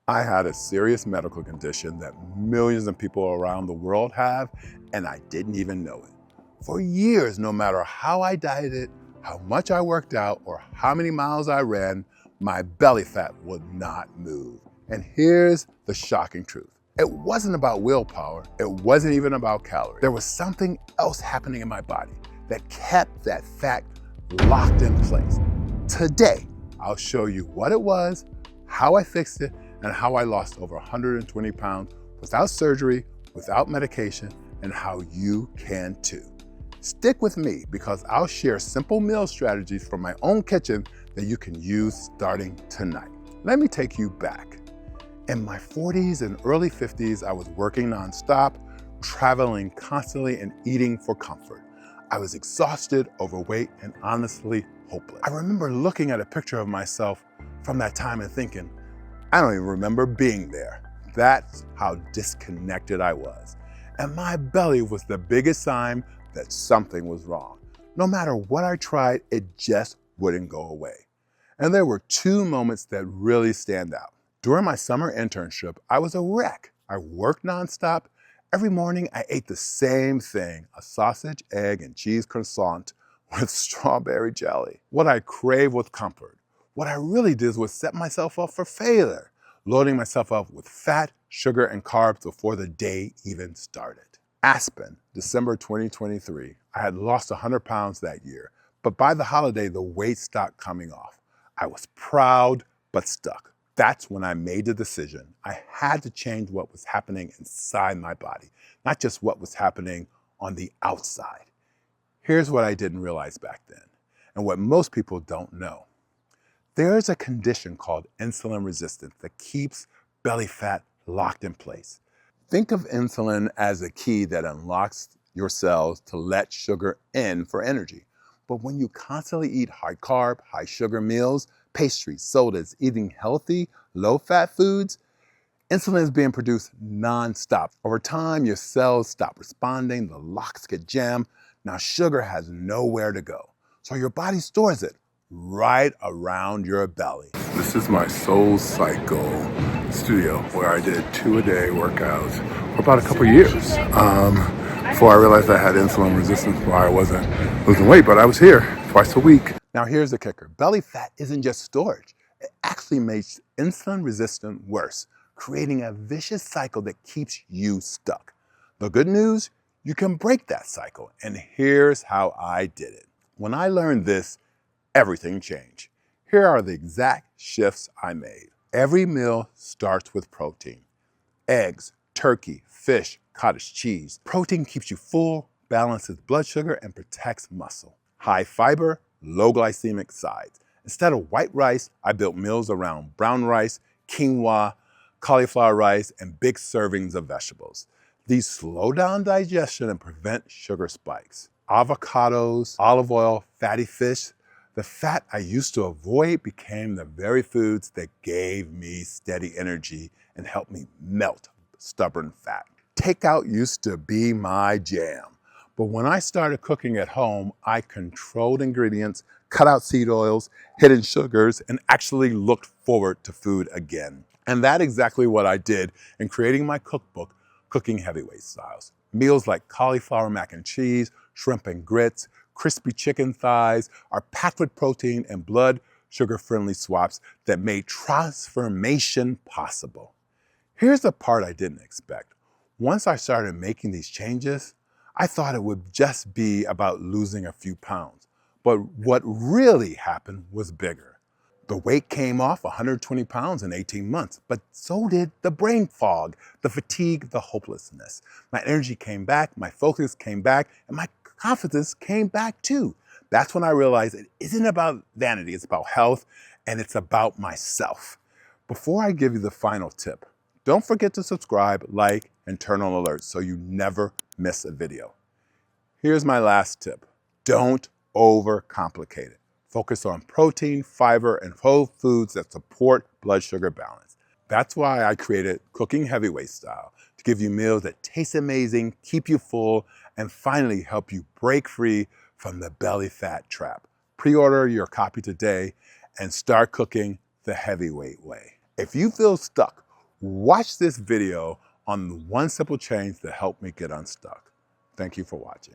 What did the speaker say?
I had a serious medical condition that millions of people around the world have, and I didn't even know it. For years, no matter how I dieted, how much I worked out, or how many miles I ran, my belly fat would not move. And here's the shocking truth. It wasn't about willpower. It wasn't even about calories. There was something else happening in my body that kept that fat locked in place. Today, I'll show you what it was, how I fixed it, and how I lost over 120 pounds without surgery, without medication, and how you can too. Stick with me because I'll share simple meal strategies from my own kitchen that you can use starting tonight. Let me take you back. In my 40s and early 50s, I was working nonstop, traveling constantly, and eating for comfort. I was exhausted, overweight, and honestly hopeless. I remember looking at a picture of myself from that time and thinking, I don't even remember being there. That's how disconnected I was. And my belly was the biggest sign that something was wrong. No matter what I tried, it just wouldn't go away. And there were two moments that really stand out. During my summer internship, I was a wreck. I worked nonstop. Every morning I ate the same thing, a sausage, egg, and cheese croissant with strawberry jelly. What I craved was comfort. What I really did was set myself up for failure, loading myself up with fat, sugar, and carbs before the day even started. Aspen, December 2023. I had lost 100 pounds that year, but by the holiday, the weight stopped coming off. I was proud, but stuck. That's when I made the decision. I had to change what was happening inside my body, not just what was happening on the outside. Here's what I didn't realize back then, and what most people don't know. There is a condition called insulin resistance that keeps belly fat locked in place. Think of insulin as a key that unlocks your cells to let sugar in for energy. But when you constantly eat high carb, high sugar meals, pastries, sodas, eating healthy, low fat foods, insulin is being produced nonstop. Over time, your cells stop responding, the locks get jammed. Now sugar has nowhere to go. So your body stores it right around your belly. This is my Soul Cycle studio where I did 2-a-day workouts for about a couple years. Before I realized I had insulin resistance, why I wasn't losing weight, but I was here twice a week. Now here's the kicker. Belly fat isn't just storage. It actually makes insulin resistance worse, creating a vicious cycle that keeps you stuck. The good news, you can break that cycle, and here's how I did it. When I learned this, everything changed. Here are the exact shifts I made. Every meal starts with protein. Eggs, turkey, fish, cottage cheese. Protein keeps you full, balances blood sugar, and protects muscle. High fiber, low glycemic sides. Instead of white rice, I built meals around brown rice, quinoa, cauliflower rice, and big servings of vegetables. These slow down digestion and prevent sugar spikes. Avocados, olive oil, fatty fish. The fat I used to avoid became the very foods that gave me steady energy and helped me melt stubborn fat. Takeout used to be my jam. But when I started cooking at home, I controlled ingredients, cut out seed oils, hidden sugars, and actually looked forward to food again. And that's exactly what I did in creating my cookbook, Cooking Heavyweight Styles. Meals like cauliflower mac and cheese, shrimp and grits, crispy chicken thighs are packed with protein and blood sugar-friendly swaps that made transformation possible. Here's the part I didn't expect. Once I started making these changes, I thought it would just be about losing a few pounds. But what really happened was bigger. The weight came off 120 pounds in 18 months, but so did the brain fog, the fatigue, the hopelessness. My energy came back, my focus came back, and my confidence came back too. That's when I realized it isn't about vanity, it's about health, and it's about myself. Before I give you the final tip, don't forget to subscribe, like, and turn on alerts so you never miss a video. Here's my last tip. Don't overcomplicate it. Focus on protein, fiber, and whole foods that support blood sugar balance. That's why I created Cooking Heavyweight Style, to give you meals that taste amazing, keep you full, and finally help you break free from the belly fat trap. Pre-order your copy today and start cooking the heavyweight way. If you feel stuck, watch this video on the one simple change that helped me get unstuck. Thank you for watching.